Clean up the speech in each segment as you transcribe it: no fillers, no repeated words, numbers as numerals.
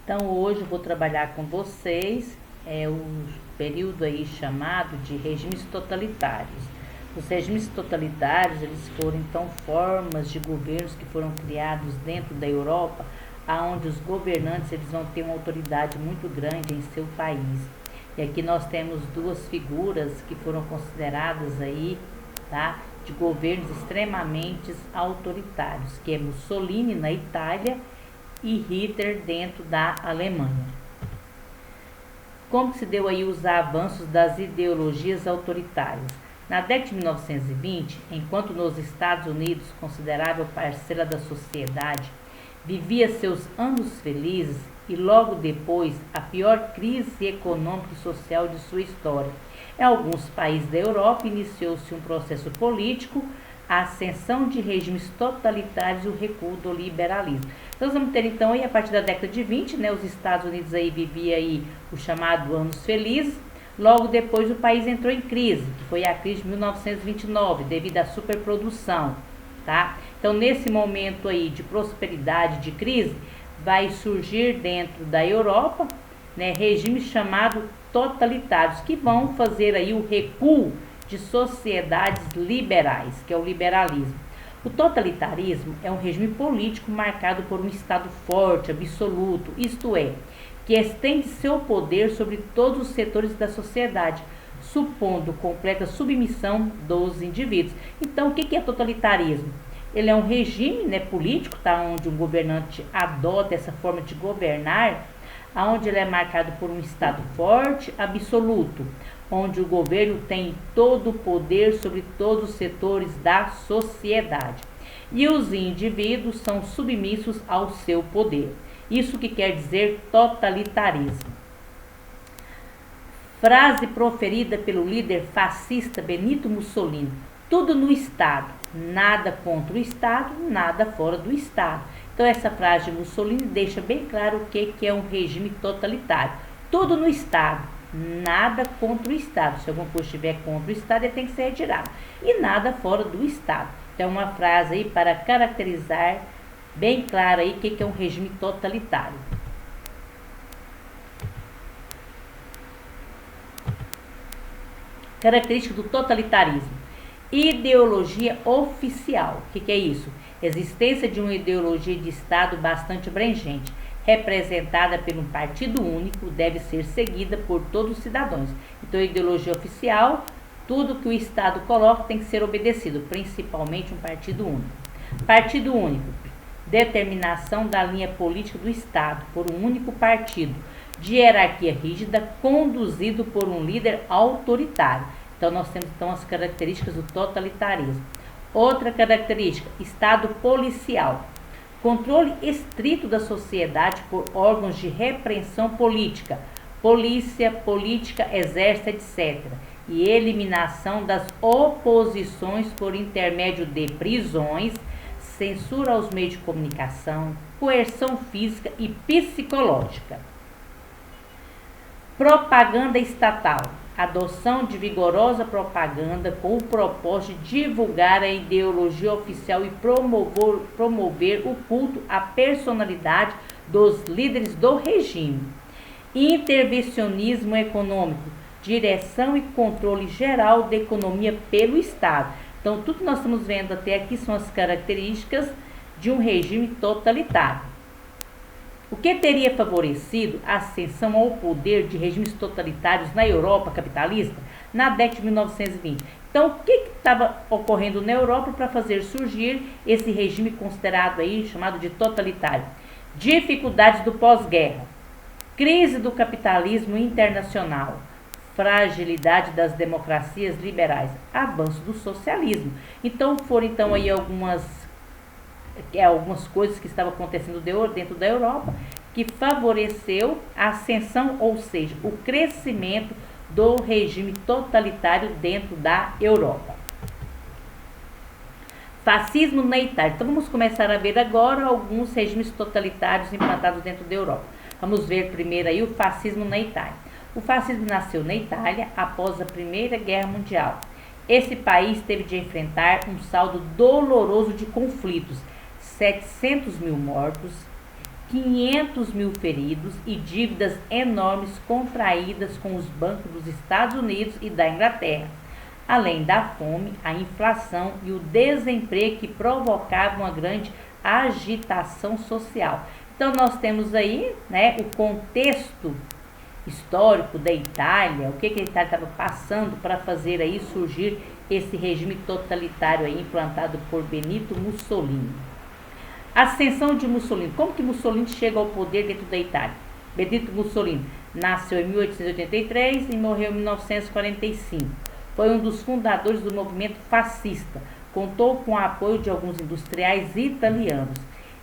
Então hoje eu vou trabalhar com vocês o período aí chamado de regimes totalitários. Os regimes totalitários, eles foram então formas de governos que foram criados dentro da Europa, aonde os governantes eles vão ter uma autoridade muito grande em seu país. E aqui nós temos duas figuras que foram consideradas aí, tá, de governos extremamente autoritários, que é Mussolini na Itália e Hitler dentro da Alemanha. Como se deu aí os avanços das ideologias autoritárias? Na década de 1920, enquanto nos Estados Unidos, considerável parceira da sociedade, vivia seus anos felizes e logo depois a pior crise econômica e social de sua história. Em alguns países da Europa iniciou-se um processo político, a ascensão de regimes totalitários e o recuo do liberalismo. Então, nós vamos ter então aí a partir da década de 20, os Estados Unidos aí vivia aí o chamado anos felizes. Logo depois o país entrou em crise, que foi a crise de 1929, devido à superprodução, tá? Então, nesse momento aí de prosperidade, de crise, vai surgir dentro da Europa, regimes chamados totalitários, que vão fazer aí o recuo de sociedades liberais, que é o liberalismo. O totalitarismo é um regime político marcado por um Estado forte, absoluto, isto é, que estende seu poder sobre todos os setores da sociedade, supondo completa submissão dos indivíduos. Então, o que é totalitarismo? Ele é um regime político, tá, onde um governante adota essa forma de governar, onde ele é marcado por um Estado forte, absoluto, onde o governo tem todo o poder sobre todos os setores da sociedade. E os indivíduos são submissos ao seu poder. Isso que quer dizer totalitarismo. Frase proferida pelo líder fascista Benito Mussolini: tudo no Estado, nada contra o Estado, nada fora do Estado. Então essa frase de Mussolini deixa bem claro o que é um regime totalitário. Tudo no Estado, nada contra o Estado. Se alguma coisa estiver contra o Estado, ele tem que ser retirado. E nada fora do Estado. Então, uma frase aí para caracterizar bem claro aí o que é um regime totalitário. Característica do totalitarismo: ideologia oficial. O que é isso? Existência de uma ideologia de Estado bastante abrangente, representada por um partido único, deve ser seguida por todos os cidadãos. Então, a ideologia oficial, tudo que o Estado coloca tem que ser obedecido, principalmente um partido único. Partido único: determinação da linha política do Estado por um único partido, de hierarquia rígida, conduzido por um líder autoritário. Então, nós temos então as características do totalitarismo. Outra característica: Estado policial. Controle estrito da sociedade por órgãos de repressão política, polícia, política, exército, etc. E eliminação das oposições por intermédio de prisões, censura aos meios de comunicação, coerção física e psicológica. Propaganda estatal. Adoção de vigorosa propaganda com o propósito de divulgar a ideologia oficial e promover o culto à personalidade dos líderes do regime. Intervencionismo econômico. Direção e controle geral da economia pelo Estado. Então, tudo que nós estamos vendo até aqui são as características de um regime totalitário. O que teria favorecido a ascensão ao poder de regimes totalitários na Europa capitalista na década de 1920? Então, o que estava ocorrendo na Europa para fazer surgir esse regime considerado aí, chamado de totalitário? Dificuldades do pós-guerra, crise do capitalismo internacional, fragilidade das democracias liberais, avanço do socialismo. Então, foram aí algumas coisas que estavam acontecendo dentro da Europa, que favoreceu a ascensão, ou seja, o crescimento do regime totalitário dentro da Europa. Fascismo na Itália. Então, vamos começar a ver agora alguns regimes totalitários implantados dentro da Europa. Vamos ver primeiro aí o fascismo na Itália. O fascismo nasceu na Itália após a Primeira Guerra Mundial. Esse país teve de enfrentar um saldo doloroso de conflitos, 700 mil mortos, 500 mil feridos e dívidas enormes contraídas com os bancos dos Estados Unidos e da Inglaterra, além da fome, a inflação e o desemprego que provocavam uma grande agitação social. Então nós temos aí, né, o contexto histórico da Itália, o que a Itália estava passando para fazer aí surgir esse regime totalitário aí implantado por Benito Mussolini. Ascensão de Mussolini. Como que Mussolini chega ao poder dentro da Itália? Benito Mussolini nasceu em 1883 e morreu em 1945. Foi um dos fundadores do movimento fascista. Contou com o apoio de alguns industriais italianos.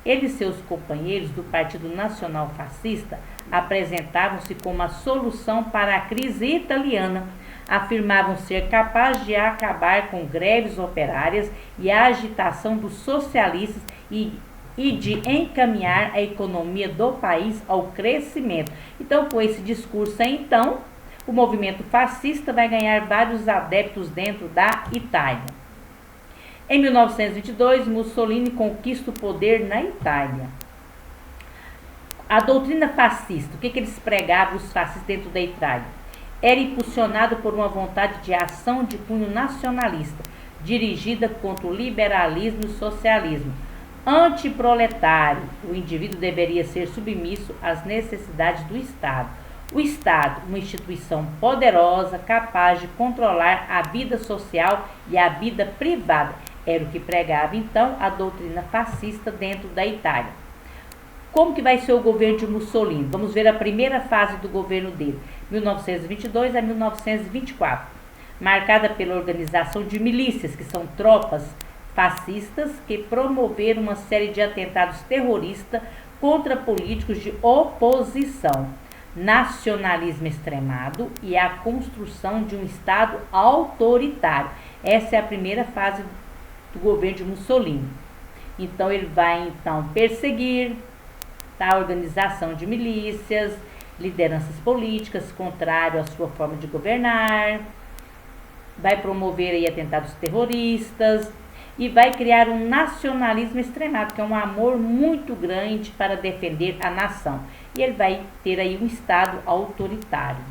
Ele e seus companheiros do Partido Nacional Fascista apresentavam-se como a solução para a crise italiana. Afirmavam ser capazes de acabar com greves operárias e a agitação dos socialistas e de encaminhar a economia do país ao crescimento. Então, com esse discurso aí, então, o movimento fascista vai ganhar vários adeptos dentro da Itália. Em 1922, Mussolini conquista o poder na Itália. A doutrina fascista, o que eles pregavam, os fascistas dentro da Itália? Era impulsionado por uma vontade de ação de cunho nacionalista, dirigida contra o liberalismo e o socialismo. Antiproletário, o indivíduo deveria ser submisso às necessidades do Estado. O Estado, uma instituição poderosa, capaz de controlar a vida social e a vida privada. Era o que pregava, então, a doutrina fascista dentro da Itália. Como que vai ser o governo de Mussolini? Vamos ver a primeira fase do governo dele, 1922 a 1924, marcada pela organização de milícias, que são tropas fascistas que promoveram uma série de atentados terroristas contra políticos de oposição, nacionalismo extremado e a construção de um Estado autoritário. Essa é a primeira fase do governo de Mussolini. Então ele vai perseguir a organização de milícias, lideranças políticas contrário à sua forma de governar, vai promover aí atentados terroristas e vai criar um nacionalismo extremado, que é um amor muito grande para defender a nação. E ele vai ter aí um Estado autoritário.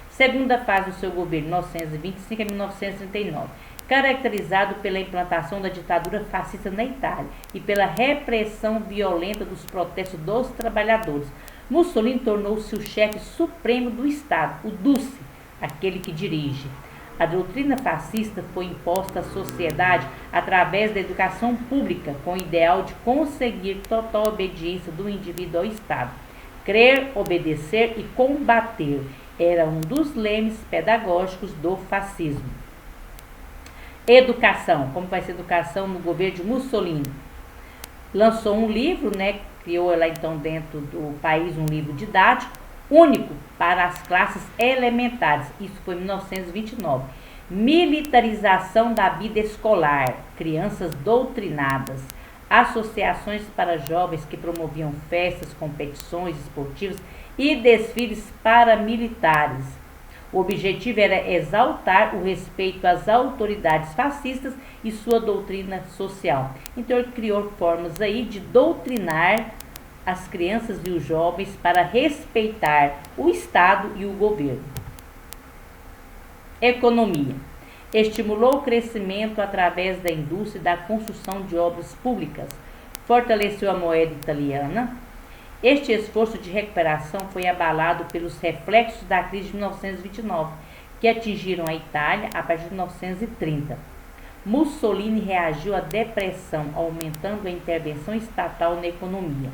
Segunda fase do seu governo, 1925 a 1939, caracterizado pela implantação da ditadura fascista na Itália e pela repressão violenta dos protestos dos trabalhadores. Mussolini tornou-se o chefe supremo do Estado, o Duce, aquele que dirige. A doutrina fascista foi imposta à sociedade através da educação pública, com o ideal de conseguir total obediência do indivíduo ao Estado. Crer, obedecer e combater era um dos lemes pedagógicos do fascismo. Educação. Como vai ser educação no governo de Mussolini? Lançou um livro, criou lá então dentro do país um livro didático único para as classes elementares. Isso foi em 1929. Militarização da vida escolar, crianças doutrinadas, associações para jovens que promoviam festas, competições esportivas e desfiles paramilitares. O objetivo era exaltar o respeito às autoridades fascistas e sua doutrina social. Então ele criou formas aí de doutrinar as crianças e os jovens para respeitar o Estado e o governo. Economia. Estimulou o crescimento através da indústria e da construção de obras públicas. Fortaleceu a moeda italiana. Este esforço de recuperação foi abalado pelos reflexos da crise de 1929, que atingiram a Itália a partir de 1930. Mussolini reagiu à depressão, aumentando a intervenção estatal na economia.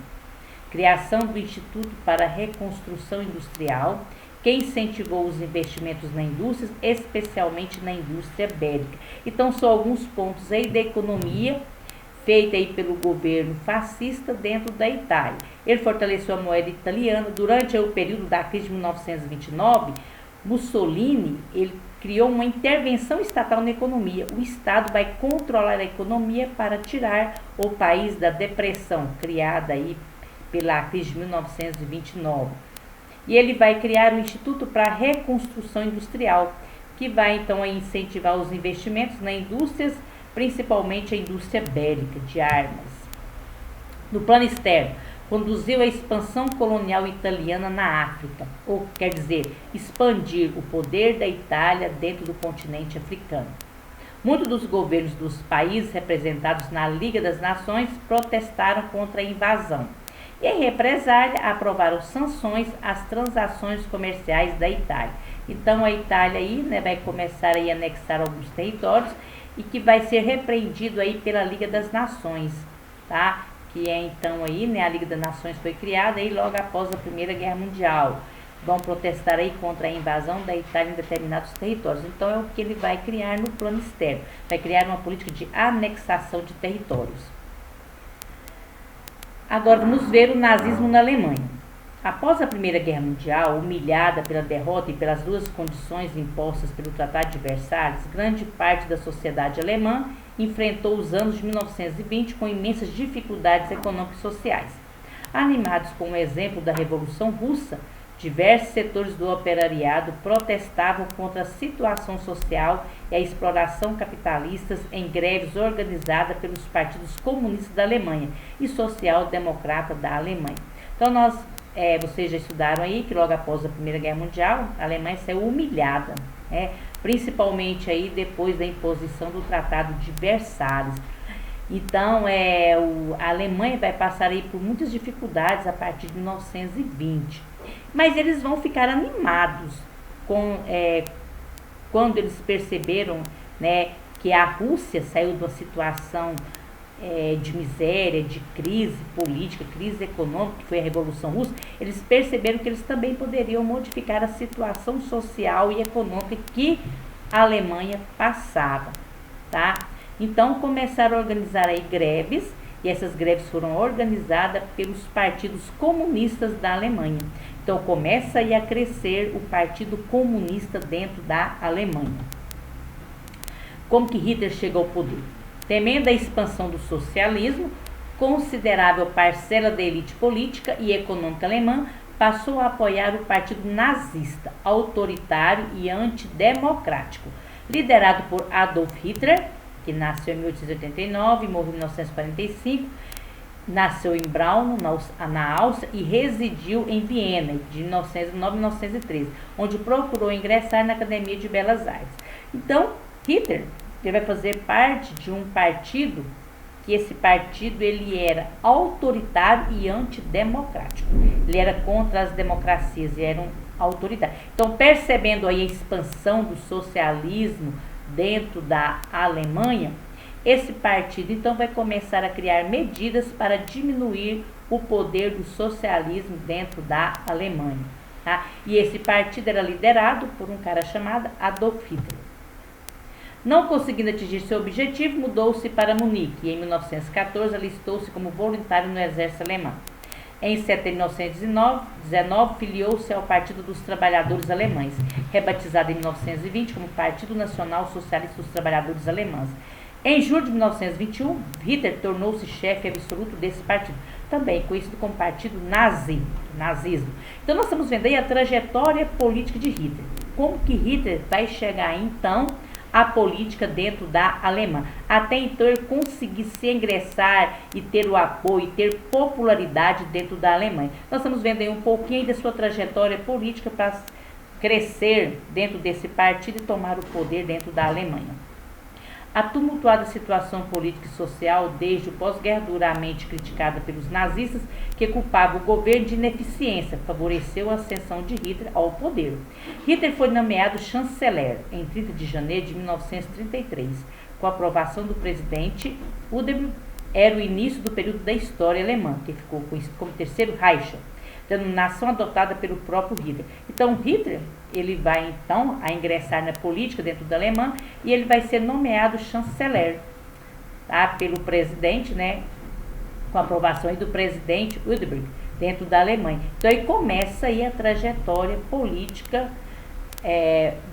Criação do Instituto para a Reconstrução Industrial, que incentivou os investimentos na indústria, especialmente na indústria bélica. Então, são alguns pontos aí da economia feita aí pelo governo fascista dentro da Itália. Ele fortaleceu a moeda italiana. Durante o período da crise de 1929, Mussolini ele criou uma intervenção estatal na economia. O Estado vai controlar a economia para tirar o país da depressão criada aí pela crise de 1929. E ele vai criar o Instituto para a Reconstrução Industrial, que vai então incentivar os investimentos na indústrias, principalmente a indústria bélica de armas. No plano externo, conduziu à expansão colonial italiana na África, ou quer dizer, expandir o poder da Itália dentro do continente africano. Muitos dos governos dos países representados na Liga das Nações protestaram contra a invasão e, em represália, aprovaram sanções às transações comerciais da Itália. Então, a Itália aí, né, vai começar a anexar alguns territórios e que vai ser repreendido aí pela Liga das Nações, tá? Que é então aí, né, a Liga das Nações foi criada aí logo após a Primeira Guerra Mundial. Vão protestar aí contra a invasão da Itália em determinados territórios. Então é o que ele vai criar no plano externo. Vai criar uma política de anexação de territórios. Agora vamos ver o nazismo na Alemanha. Após a Primeira Guerra Mundial, humilhada pela derrota e pelas duas condições impostas pelo Tratado de Versalhes, grande parte da sociedade alemã enfrentou os anos de 1920 com imensas dificuldades econômicas e sociais. Animados com o exemplo da Revolução Russa, diversos setores do operariado protestavam contra a situação social e a exploração capitalistas em greves organizadas pelos partidos comunistas da Alemanha e social-democrata da Alemanha. Então, vocês já estudaram aí que logo após a Primeira Guerra Mundial, a Alemanha saiu humilhada, principalmente aí depois da imposição do Tratado de Versalhes. Então, a Alemanha vai passar aí por muitas dificuldades a partir de 1920. Mas eles vão ficar animados quando eles perceberam, né, que a Rússia saiu de uma situação de miséria, de crise política, crise econômica, que foi a Revolução Russa. Eles perceberam que eles também poderiam modificar a situação social e econômica que a Alemanha passava, tá? Então começaram a organizar aí greves, e essas greves foram organizadas pelos partidos comunistas da Alemanha. Então começa aí a crescer o Partido Comunista dentro da Alemanha. Como que Hitler chegou ao poder? Temendo a expansão do socialismo, considerável parcela da elite política e econômica alemã passou a apoiar o partido nazista, autoritário e antidemocrático, liderado por Adolf Hitler, que nasceu em 1889 e morreu em 1945, nasceu em Braunau, na Áustria, e residiu em Viena, de 1909 a 1913, onde procurou ingressar na Academia de Belas Artes. Então, Hitler vai fazer parte de um partido, que esse partido ele era autoritário e antidemocrático. Ele era contra as democracias e era um autoritário. Então, percebendo aí a expansão do socialismo dentro da Alemanha, esse partido então vai começar a criar medidas para diminuir o poder do socialismo dentro da Alemanha, tá? E esse partido era liderado por um cara chamado Adolf Hitler. Não conseguindo atingir seu objetivo, mudou-se para Munique e em 1914 alistou-se como voluntário no exército alemão. Em setembro de 1919, filiou-se ao Partido dos Trabalhadores Alemães, rebatizado em 1920 como Partido Nacional Socialista dos Trabalhadores Alemães. Em julho de 1921, Hitler tornou-se chefe absoluto desse partido, também conhecido como Partido Nazismo. Então, nós estamos vendo aí a trajetória política de Hitler. Como que Hitler vai chegar, então, à política dentro da Alemanha? Até então, ele conseguisse ingressar e ter o apoio, ter popularidade dentro da Alemanha. Nós estamos vendo aí um pouquinho da sua trajetória política para crescer dentro desse partido e tomar o poder dentro da Alemanha. A tumultuada situação política e social desde o pós-guerra, duramente criticada pelos nazistas, que culpavam o governo de ineficiência, favoreceu a ascensão de Hitler ao poder. Hitler foi nomeado chanceler em 30 de janeiro de 1933. Com a aprovação do presidente Udebert, era o início do período da história alemã, que ficou conhecido como Terceiro Reich, denominação adotada pelo próprio Hitler. Então, Hitler, ele vai então a ingressar na política dentro da Alemanha e ele vai ser nomeado chanceler, tá? Pelo presidente, né? Com a aprovação aí do presidente Udebert dentro da Alemanha. Então, aí começa aí a trajetória política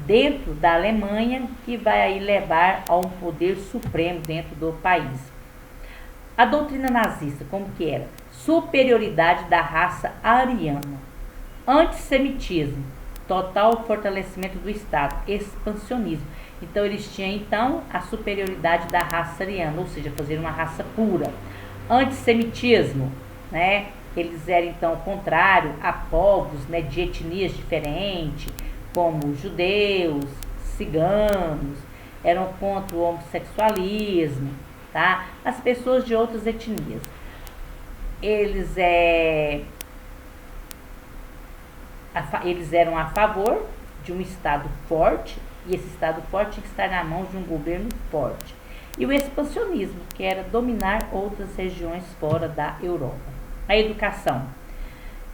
dentro da Alemanha, que vai aí levar a um poder supremo dentro do país. A doutrina nazista, como que era? Superioridade da raça ariana, antissemitismo, total fortalecimento do Estado, expansionismo. Então, eles tinham então a superioridade da raça ariana, ou seja, fazer uma raça pura. Antissemitismo, né? eles eram então contrário a povos, né, de etnias diferentes, como judeus, ciganos, eram contra o homossexualismo, tá? As pessoas de outras etnias. Eles eram a favor de um Estado forte, e esse Estado forte tinha que estar na mão de um governo forte. E o expansionismo, que era dominar outras regiões fora da Europa. A educação.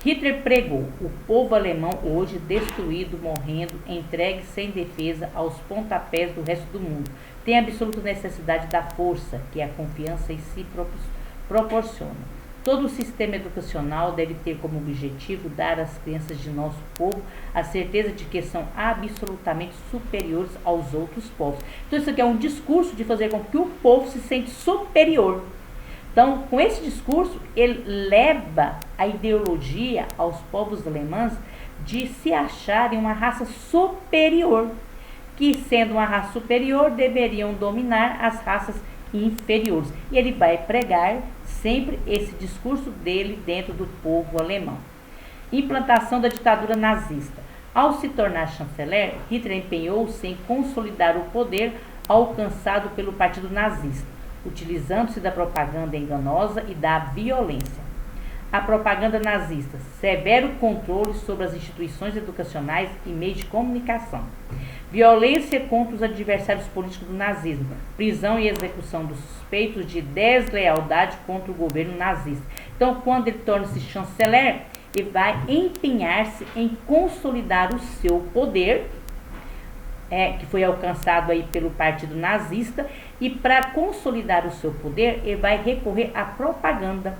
Hitler pregou o povo alemão hoje destruído, morrendo, entregue sem defesa aos pontapés do resto do mundo. Tem absoluta necessidade da força que a confiança em si proporciona. Todo o sistema educacional deve ter como objetivo dar às crianças de nosso povo a certeza de que são absolutamente superiores aos outros povos. Então isso aqui é um discurso de fazer com que o povo se sente superior. Então, com esse discurso, ele leva a ideologia aos povos alemães de se acharem uma raça superior, que sendo uma raça superior, deveriam dominar as raças inferiores. E ele vai pregar sempre esse discurso dele dentro do povo alemão. Implantação da ditadura nazista. Ao se tornar chanceler, Hitler empenhou-se em consolidar o poder alcançado pelo partido nazista, utilizando-se da propaganda enganosa e da violência. A propaganda nazista, severo controle sobre as instituições educacionais e meios de comunicação. Violência contra os adversários políticos do nazismo, prisão e execução dos suspeitos de deslealdade contra o governo nazista. Então, quando ele torna-se chanceler, ele vai empenhar-se em consolidar o seu poder, que foi alcançado aí pelo partido nazista, e para consolidar o seu poder, ele vai recorrer à propaganda.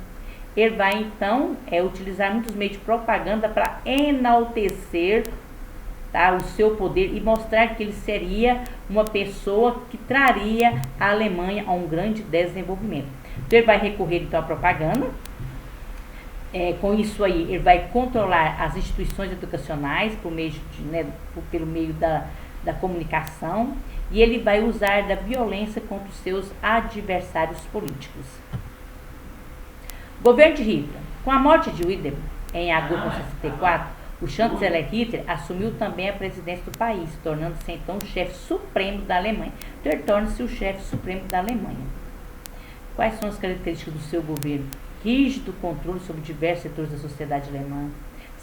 Ele vai, então, utilizar muitos meios de propaganda para enaltecer, tá, o seu poder e mostrar que ele seria uma pessoa que traria a Alemanha a um grande desenvolvimento. Então, ele vai recorrer, então, à propaganda. Com isso aí, ele vai controlar as instituições educacionais pelo meio da comunicação, e ele vai usar da violência contra os seus adversários políticos. Governo de Hitler. Com a morte de Hitler, em agosto de 1964, o chanceler Hitler assumiu também a presidência do país, tornando-se então o chefe supremo da Alemanha. Então, ele torna-se o chefe supremo da Alemanha. Quais são as características do seu governo? Rígido controle sobre diversos setores da sociedade alemã,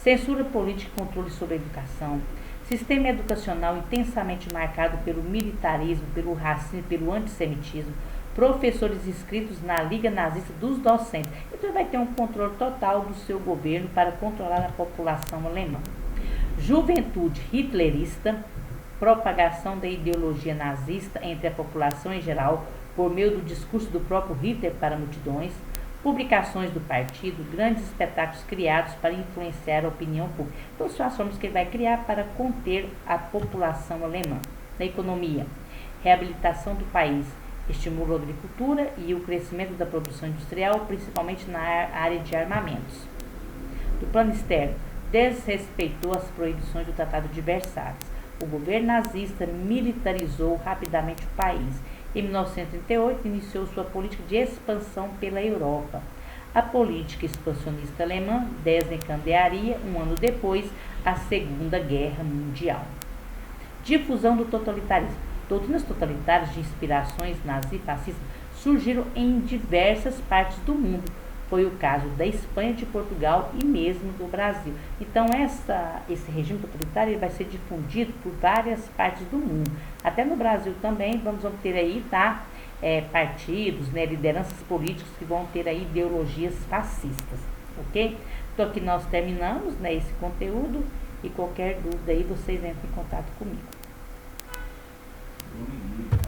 censura política e controle sobre a educação, sistema educacional intensamente marcado pelo militarismo, pelo racismo, pelo antissemitismo, professores inscritos na Liga Nazista dos Docentes. Então, vai ter um controle total do seu governo para controlar a população alemã. Juventude hitlerista, propagação da ideologia nazista entre a população em geral, por meio do discurso do próprio Hitler para multidões, publicações do partido, grandes espetáculos criados para influenciar a opinião pública. Então, são as formas que ele vai criar para conter a população alemã. Na economia, reabilitação do país, estimula a agricultura e o crescimento da produção industrial, principalmente na área de armamentos. Do plano externo, desrespeitou as proibições do Tratado de Versalhes. O governo nazista militarizou rapidamente o país. Em 1938, iniciou sua política de expansão pela Europa. A política expansionista alemã desencadearia, um ano depois, a Segunda Guerra Mundial. Difusão do totalitarismo. Doutrinas totalitárias de inspirações nazi-fascistas surgiram em diversas partes do mundo. Foi o caso da Espanha, de Portugal e mesmo do Brasil. Então, esse regime totalitário ele vai ser difundido por várias partes do mundo. Até no Brasil também vamos ter aí, partidos, lideranças políticas que vão ter aí ideologias fascistas, ok? Então, aqui nós terminamos, esse conteúdo, e qualquer dúvida aí vocês entrem em contato comigo.